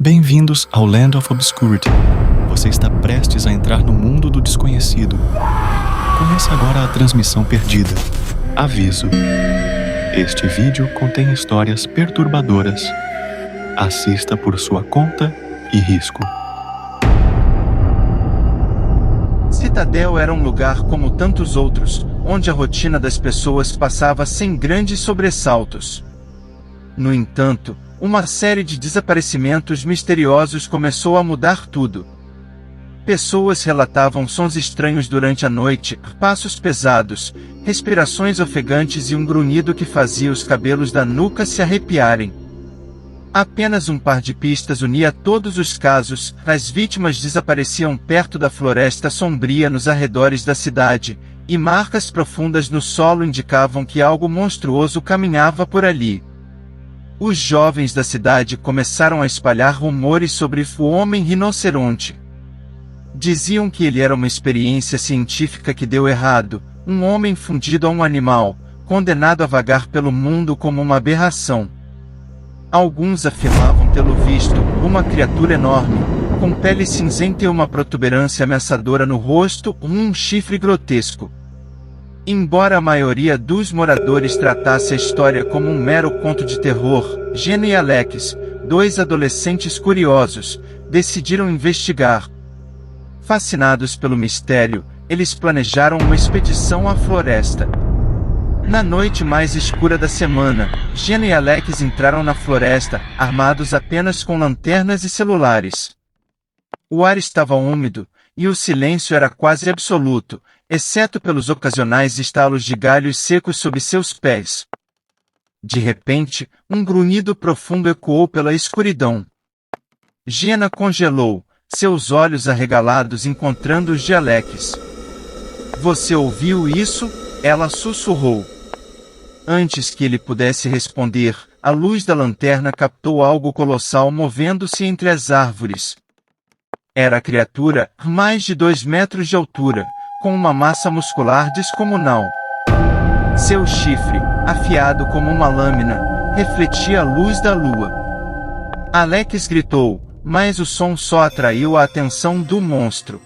Bem-vindos ao Land of Obscurity. Você está prestes a entrar no mundo do desconhecido. Conheça agora a transmissão perdida. Aviso: este vídeo contém histórias perturbadoras. Assista por sua conta e risco. Citadel era um lugar como tantos outros, onde a rotina das pessoas passava sem grandes sobressaltos. No entanto, uma série de desaparecimentos misteriosos começou a mudar tudo. Pessoas relatavam sons estranhos durante a noite, passos pesados, respirações ofegantes e um grunhido que fazia os cabelos da nuca se arrepiarem. Apenas um par de pistas unia todos os casos. As vítimas desapareciam perto da floresta sombria nos arredores da cidade, e marcas profundas no solo indicavam que algo monstruoso caminhava por ali. Os jovens da cidade começaram a espalhar rumores sobre o homem-rinoceronte. Diziam que ele era uma experiência científica que deu errado, um homem fundido a um animal, condenado a vagar pelo mundo como uma aberração. Alguns afirmavam tê-lo visto, uma criatura enorme, com pele cinzenta e uma protuberância ameaçadora no rosto, um chifre grotesco. Embora a maioria dos moradores tratasse a história como um mero conto de terror, Jenna e Alex, dois adolescentes curiosos, decidiram investigar. Fascinados pelo mistério, eles planejaram uma expedição à floresta. Na noite mais escura da semana, Jenna e Alex entraram na floresta, armados apenas com lanternas e celulares. O ar estava úmido, e o silêncio era quase absoluto, exceto pelos ocasionais estalos de galhos secos sob seus pés. De repente, um grunhido profundo ecoou pela escuridão. Jenna congelou, seus olhos arregalados encontrando os de Alex. "Você ouviu isso?" ela sussurrou. Antes que ele pudesse responder, a luz da lanterna captou algo colossal movendo-se entre as árvores. Era a criatura, mais de 2 metros de altura, com uma massa muscular descomunal. Seu chifre, afiado como uma lâmina, refletia a luz da lua. Alex gritou, mas o som só atraiu a atenção do monstro.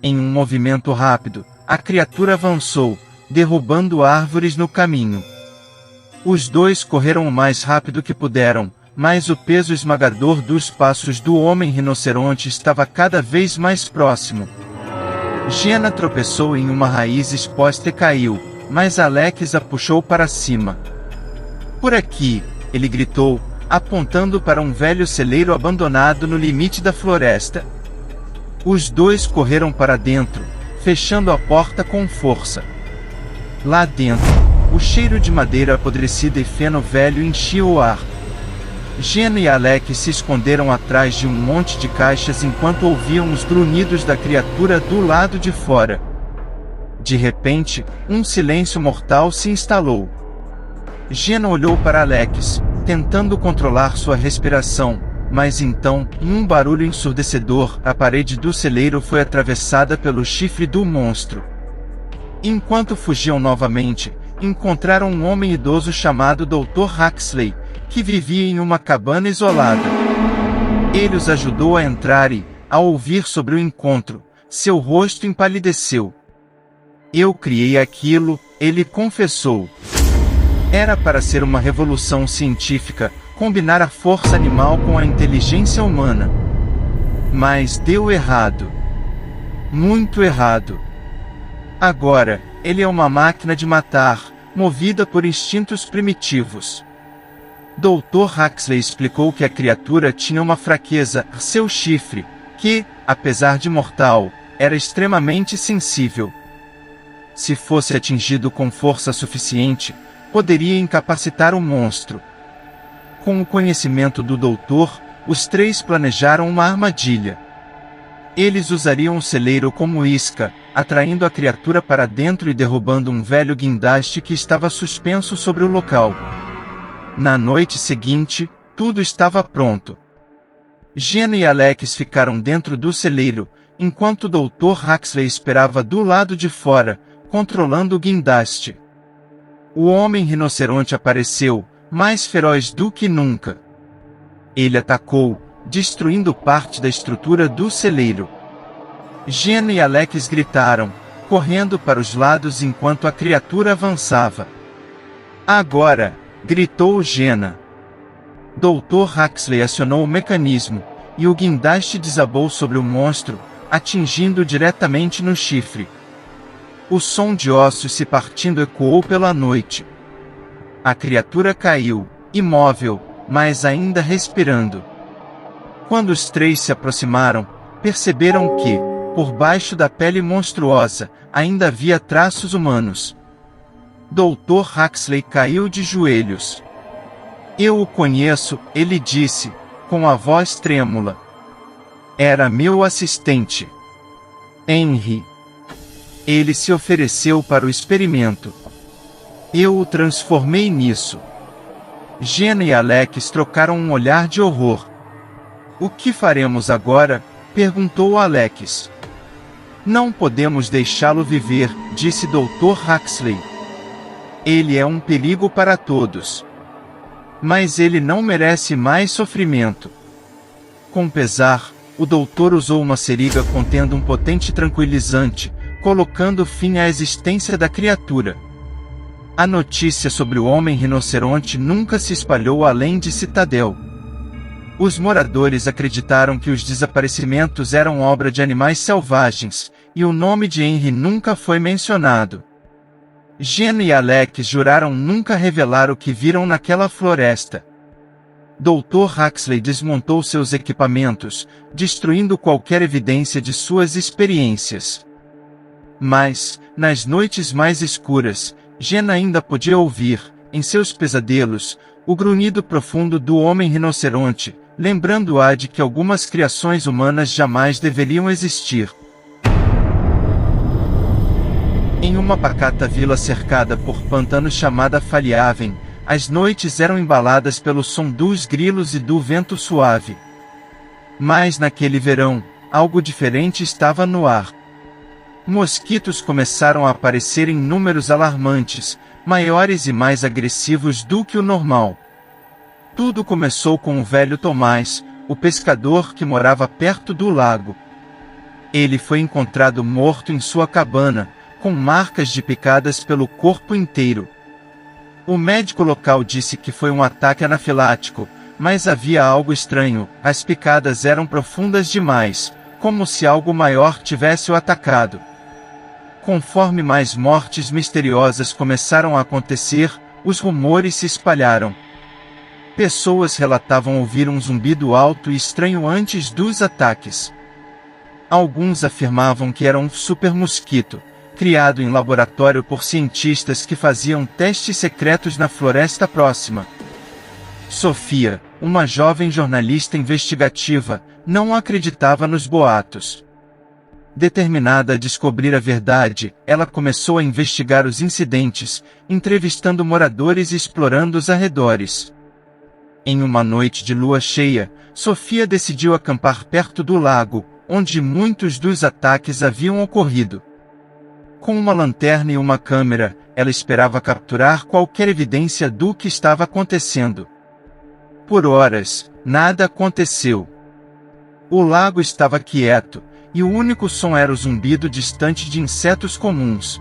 Em um movimento rápido, a criatura avançou, derrubando árvores no caminho. Os dois correram o mais rápido que puderam, mas o peso esmagador dos passos do homem-rinoceronte estava cada vez mais próximo. Jenna tropeçou em uma raiz exposta e caiu, mas Alex a puxou para cima. "Por aqui!" ele gritou, apontando para um velho celeiro abandonado no limite da floresta. Os dois correram para dentro, fechando a porta com força. Lá dentro, o cheiro de madeira apodrecida e feno velho enchia o ar. Jenna e Alex se esconderam atrás de um monte de caixas enquanto ouviam os grunhidos da criatura do lado de fora. De repente, um silêncio mortal se instalou. Jenna olhou para Alex, tentando controlar sua respiração, mas então, num barulho ensurdecedor, a parede do celeiro foi atravessada pelo chifre do monstro. Enquanto fugiam novamente, encontraram um homem idoso chamado Dr. Huxley, que vivia em uma cabana isolada. Ele os ajudou a entrar e, ao ouvir sobre o encontro, seu rosto empalideceu. "Eu criei aquilo", ele confessou. Era para ser uma revolução científica, combinar a força animal com a inteligência humana. Mas deu errado. Muito errado. Agora, ele é uma máquina de matar, movida por instintos primitivos. Dr. Huxley explicou que a criatura tinha uma fraqueza, seu chifre, que, apesar de mortal, era extremamente sensível. Se fosse atingido com força suficiente, poderia incapacitar o monstro. Com o conhecimento do doutor, os três planejaram uma armadilha. Eles usariam o celeiro como isca, atraindo a criatura para dentro e derrubando um velho guindaste que estava suspenso sobre o local. Na noite seguinte, tudo estava pronto. Jenna e Alex ficaram dentro do celeiro, enquanto o Dr. Huxley esperava do lado de fora, controlando o guindaste. O homem-rinoceronte apareceu, mais feroz do que nunca. Ele atacou, destruindo parte da estrutura do celeiro. Jenna e Alex gritaram, correndo para os lados enquanto a criatura avançava. Agora! Gritou Jenna. Dr. Huxley acionou o mecanismo, e o guindaste desabou sobre o monstro, atingindo diretamente no chifre. O som de ossos se partindo ecoou pela noite. A criatura caiu, imóvel, mas ainda respirando. Quando os três se aproximaram, perceberam que, por baixo da pele monstruosa, ainda havia traços humanos. Dr. Huxley caiu de joelhos. Eu o conheço, ele disse, com a voz trêmula. Era meu assistente. Henry. Ele se ofereceu para o experimento. Eu o transformei nisso. Jenna e Alex trocaram um olhar de horror. O que faremos agora? Perguntou Alex. Não podemos deixá-lo viver, disse Dr. Huxley. Ele é um perigo para todos. Mas ele não merece mais sofrimento. Com pesar, o doutor usou uma seringa contendo um potente tranquilizante, colocando fim à existência da criatura. A notícia sobre o homem-rinoceronte nunca se espalhou além de Citadel. Os moradores acreditaram que os desaparecimentos eram obra de animais selvagens, e o nome de Henry nunca foi mencionado. Jenna e Alex juraram nunca revelar o que viram naquela floresta. Dr. Huxley desmontou seus equipamentos, destruindo qualquer evidência de suas experiências. Mas, nas noites mais escuras, Jenna ainda podia ouvir, em seus pesadelos, o grunhido profundo do homem-rinoceronte, lembrando-a de que algumas criações humanas jamais deveriam existir. Em uma pacata vila cercada por pantanos chamada Falhaven, as noites eram embaladas pelo som dos grilos e do vento suave. Mas naquele verão, algo diferente estava no ar. Mosquitos começaram a aparecer em números alarmantes, maiores e mais agressivos do que o normal. Tudo começou com o velho Tomás, o pescador que morava perto do lago. Ele foi encontrado morto em sua cabana, com marcas de picadas pelo corpo inteiro. O médico local disse que foi um ataque anafilático, mas havia algo estranho, as picadas eram profundas demais, como se algo maior tivesse o atacado. Conforme mais mortes misteriosas começaram a acontecer, os rumores se espalharam. Pessoas relatavam ouvir um zumbido alto e estranho antes dos ataques. Alguns afirmavam que era um supermosquito, criado em laboratório por cientistas que faziam testes secretos na floresta próxima. Sofia, uma jovem jornalista investigativa, não acreditava nos boatos. Determinada a descobrir a verdade, ela começou a investigar os incidentes, entrevistando moradores e explorando os arredores. Em uma noite de lua cheia, Sofia decidiu acampar perto do lago, onde muitos dos ataques haviam ocorrido. Com uma lanterna e uma câmera, ela esperava capturar qualquer evidência do que estava acontecendo. Por horas, nada aconteceu. O lago estava quieto, e o único som era o zumbido distante de insetos comuns.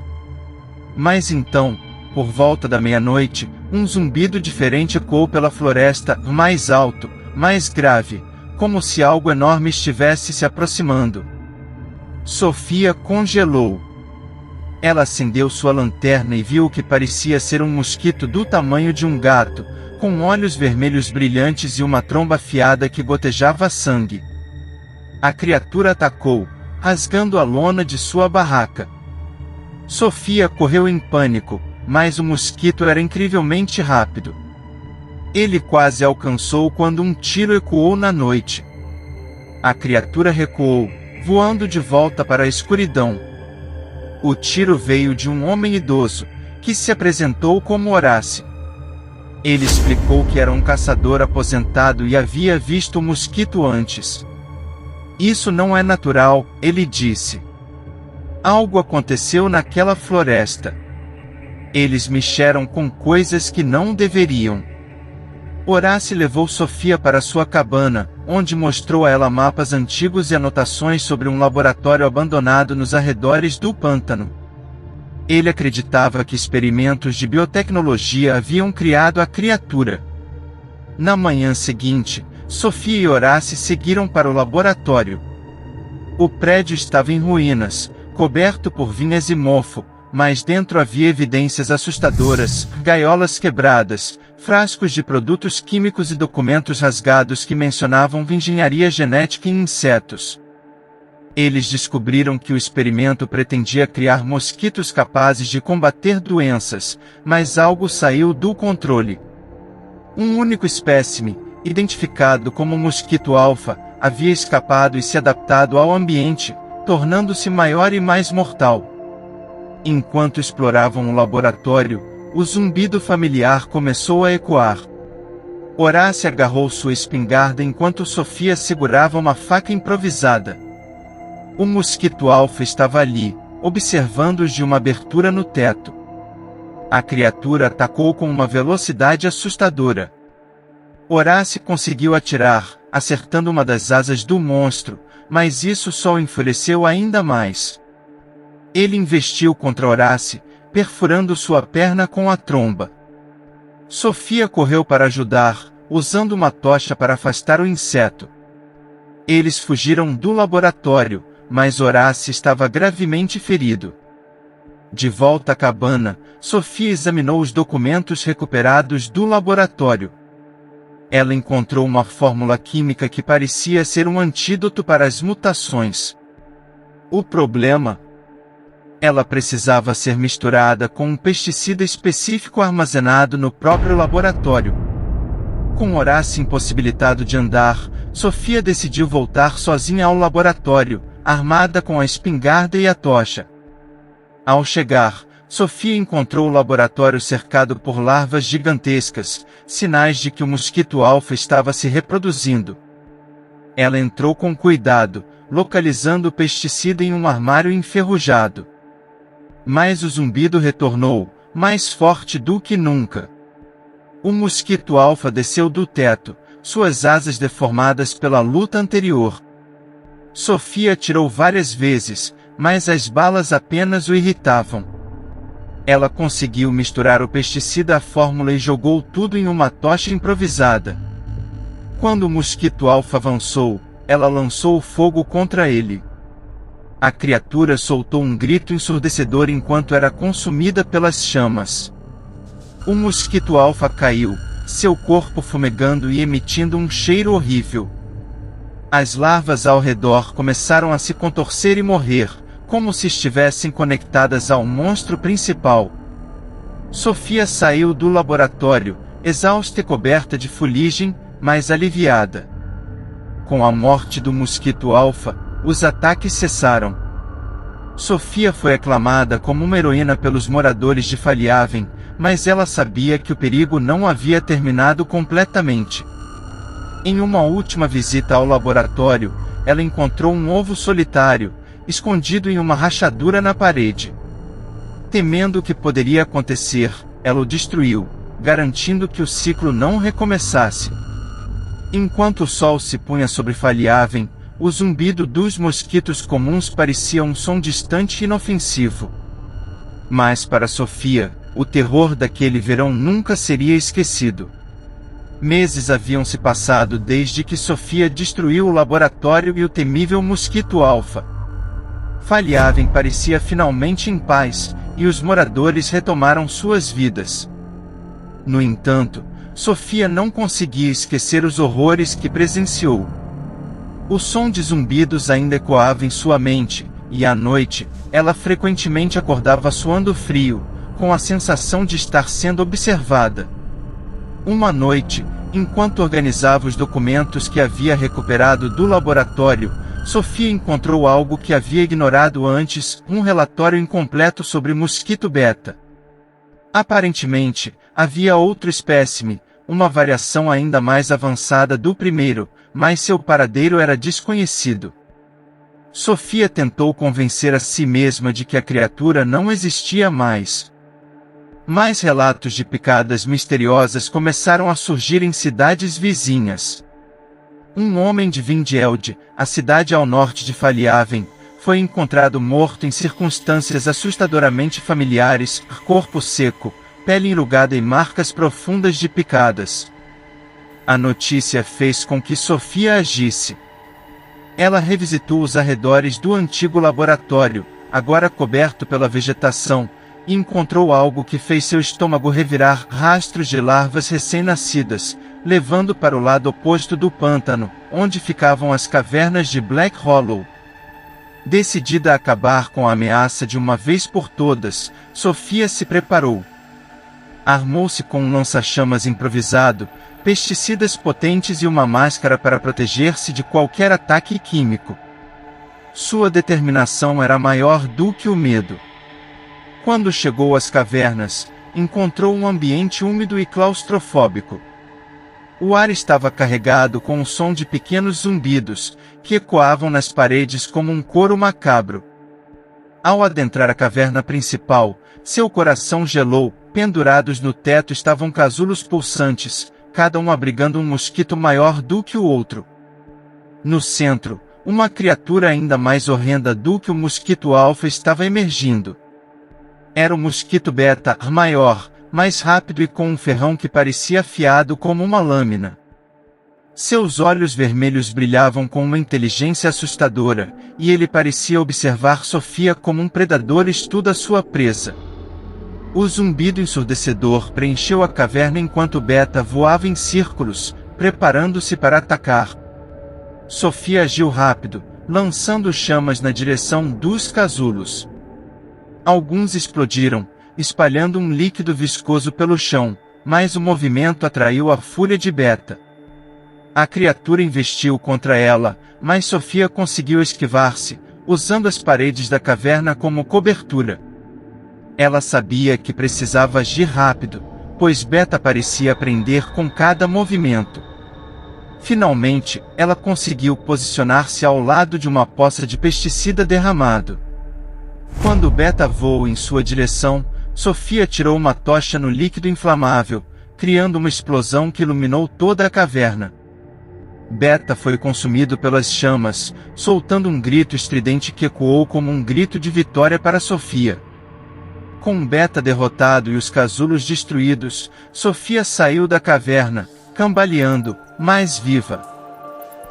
Mas então, por volta da meia-noite, um zumbido diferente ecoou pela floresta, mais alto, mais grave, como se algo enorme estivesse se aproximando. Sofia congelou. Ela acendeu sua lanterna e viu o que parecia ser um mosquito do tamanho de um gato, com olhos vermelhos brilhantes e uma tromba afiada que gotejava sangue. A criatura atacou, rasgando a lona de sua barraca. Sofia correu em pânico, mas o mosquito era incrivelmente rápido. Ele quase alcançou quando um tiro ecoou na noite. A criatura recuou, voando de volta para a escuridão. O tiro veio de um homem idoso, que se apresentou como Horace. Ele explicou que era um caçador aposentado e havia visto o mosquito antes. Isso não é natural, ele disse. Algo aconteceu naquela floresta. Eles mexeram com coisas que não deveriam. Horácio levou Sofia para sua cabana, onde mostrou a ela mapas antigos e anotações sobre um laboratório abandonado nos arredores do pântano. Ele acreditava que experimentos de biotecnologia haviam criado a criatura. Na manhã seguinte, Sofia e Horácio seguiram para o laboratório. O prédio estava em ruínas, coberto por vinhas e mofo, mas dentro havia evidências assustadoras, gaiolas quebradas, frascos de produtos químicos e documentos rasgados que mencionavam engenharia genética em insetos. Eles descobriram que o experimento pretendia criar mosquitos capazes de combater doenças, mas algo saiu do controle. Um único espécime, identificado como mosquito alfa, havia escapado e se adaptado ao ambiente, tornando-se maior e mais mortal. Enquanto exploravam o laboratório, o zumbido familiar começou a ecoar. Horácio agarrou sua espingarda enquanto Sofia segurava uma faca improvisada. O mosquito alfa estava ali, observando-os de uma abertura no teto. A criatura atacou com uma velocidade assustadora. Horácio conseguiu atirar, acertando uma das asas do monstro, mas isso só o enfureceu ainda mais. Ele investiu contra Horácio, perfurando sua perna com a tromba. Sofia correu para ajudar, usando uma tocha para afastar o inseto. Eles fugiram do laboratório, mas Horácio estava gravemente ferido. De volta à cabana, Sofia examinou os documentos recuperados do laboratório. Ela encontrou uma fórmula química que parecia ser um antídoto para as mutações. O problema? Ela precisava ser misturada com um pesticida específico armazenado no próprio laboratório. Com Horácio impossibilitado de andar, Sofia decidiu voltar sozinha ao laboratório, armada com a espingarda e a tocha. Ao chegar, Sofia encontrou o laboratório cercado por larvas gigantescas, sinais de que o mosquito alfa estava se reproduzindo. Ela entrou com cuidado, localizando o pesticida em um armário enferrujado. Mas o zumbido retornou, mais forte do que nunca. O mosquito alfa desceu do teto, suas asas deformadas pela luta anterior. Sofia atirou várias vezes, mas as balas apenas o irritavam. Ela conseguiu misturar o pesticida à fórmula e jogou tudo em uma tocha improvisada. Quando o mosquito alfa avançou, ela lançou o fogo contra ele. A criatura soltou um grito ensurdecedor enquanto era consumida pelas chamas. O mosquito alfa caiu, seu corpo fumegando e emitindo um cheiro horrível. As larvas ao redor começaram a se contorcer e morrer, como se estivessem conectadas ao monstro principal. Sofia saiu do laboratório, exausta e coberta de fuligem, mas aliviada. Com a morte do mosquito alfa, os ataques cessaram. Sofia foi aclamada como uma heroína pelos moradores de Falhaven, mas ela sabia que o perigo não havia terminado completamente. Em uma última visita ao laboratório, ela encontrou um ovo solitário, escondido em uma rachadura na parede. Temendo o que poderia acontecer, ela o destruiu, garantindo que o ciclo não recomeçasse. Enquanto o sol se punha sobre Falhaven, o zumbido dos mosquitos comuns parecia um som distante e inofensivo. Mas para Sofia, o terror daquele verão nunca seria esquecido. Meses haviam se passado desde que Sofia destruiu o laboratório e o temível mosquito alfa. Falhaven parecia finalmente em paz, e os moradores retomaram suas vidas. No entanto, Sofia não conseguia esquecer os horrores que presenciou. O som de zumbidos ainda ecoava em sua mente, e à noite, ela frequentemente acordava suando frio, com a sensação de estar sendo observada. Uma noite, enquanto organizava os documentos que havia recuperado do laboratório, Sofia encontrou algo que havia ignorado antes, um relatório incompleto sobre mosquito beta. Aparentemente, havia outro espécime, uma variação ainda mais avançada do primeiro, mas seu paradeiro era desconhecido. Sofia tentou convencer a si mesma de que a criatura não existia mais. Mais relatos de picadas misteriosas começaram a surgir em cidades vizinhas. Um homem de Vindelde, a cidade ao norte de Falhaven, foi encontrado morto em circunstâncias assustadoramente familiares, corpo seco, pele enrugada e marcas profundas de picadas. A notícia fez com que Sofia agisse. Ela revisitou os arredores do antigo laboratório, agora coberto pela vegetação, e encontrou algo que fez seu estômago revirar: rastros de larvas recém-nascidas, levando para o lado oposto do pântano, onde ficavam as cavernas de Black Hollow. Decidida a acabar com a ameaça de uma vez por todas, Sofia se preparou. Armou-se com um lança-chamas improvisado, pesticidas potentes e uma máscara para proteger-se de qualquer ataque químico. Sua determinação era maior do que o medo. Quando chegou às cavernas, encontrou um ambiente úmido e claustrofóbico. O ar estava carregado com o som de pequenos zumbidos, que ecoavam nas paredes como um coro macabro. Ao adentrar a caverna principal, seu coração gelou. Pendurados no teto estavam casulos pulsantes, cada um abrigando um mosquito maior do que o outro. No centro, uma criatura ainda mais horrenda do que o mosquito alfa estava emergindo. Era o mosquito beta, maior, mais rápido e com um ferrão que parecia afiado como uma lâmina. Seus olhos vermelhos brilhavam com uma inteligência assustadora, e ele parecia observar Sofia como um predador estuda sua presa. O zumbido ensurdecedor preencheu a caverna enquanto Beta voava em círculos, preparando-se para atacar. Sofia agiu rápido, lançando chamas na direção dos casulos. Alguns explodiram, espalhando um líquido viscoso pelo chão, mas o movimento atraiu a fúria de Beta. A criatura investiu contra ela, mas Sofia conseguiu esquivar-se, usando as paredes da caverna como cobertura. Ela sabia que precisava agir rápido, pois Beta parecia aprender com cada movimento. Finalmente, ela conseguiu posicionar-se ao lado de uma poça de pesticida derramado. Quando Beta voou em sua direção, Sofia tirou uma tocha no líquido inflamável, criando uma explosão que iluminou toda a caverna. Beta foi consumido pelas chamas, soltando um grito estridente que ecoou como um grito de vitória para Sofia. Com Beta derrotado e os casulos destruídos, Sofia saiu da caverna, cambaleando, mais viva.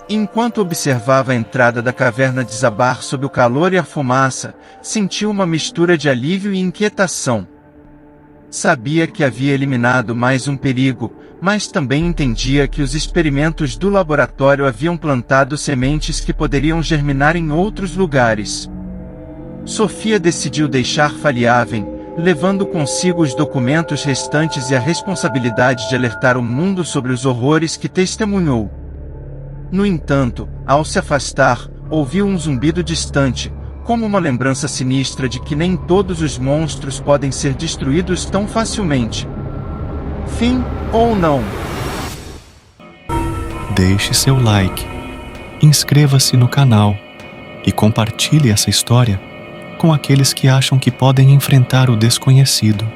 Enquanto observava a entrada da caverna desabar sob o calor e a fumaça, sentiu uma mistura de alívio e inquietação. Sabia que havia eliminado mais um perigo, mas também entendia que os experimentos do laboratório haviam plantado sementes que poderiam germinar em outros lugares. Sofia decidiu deixar Falhaven, levando consigo os documentos restantes e a responsabilidade de alertar o mundo sobre os horrores que testemunhou. No entanto, ao se afastar, ouviu um zumbido distante, como uma lembrança sinistra de que nem todos os monstros podem ser destruídos tão facilmente. Fim, ou não? Deixe seu like, inscreva-se no canal e compartilhe essa história com aqueles que acham que podem enfrentar o desconhecido.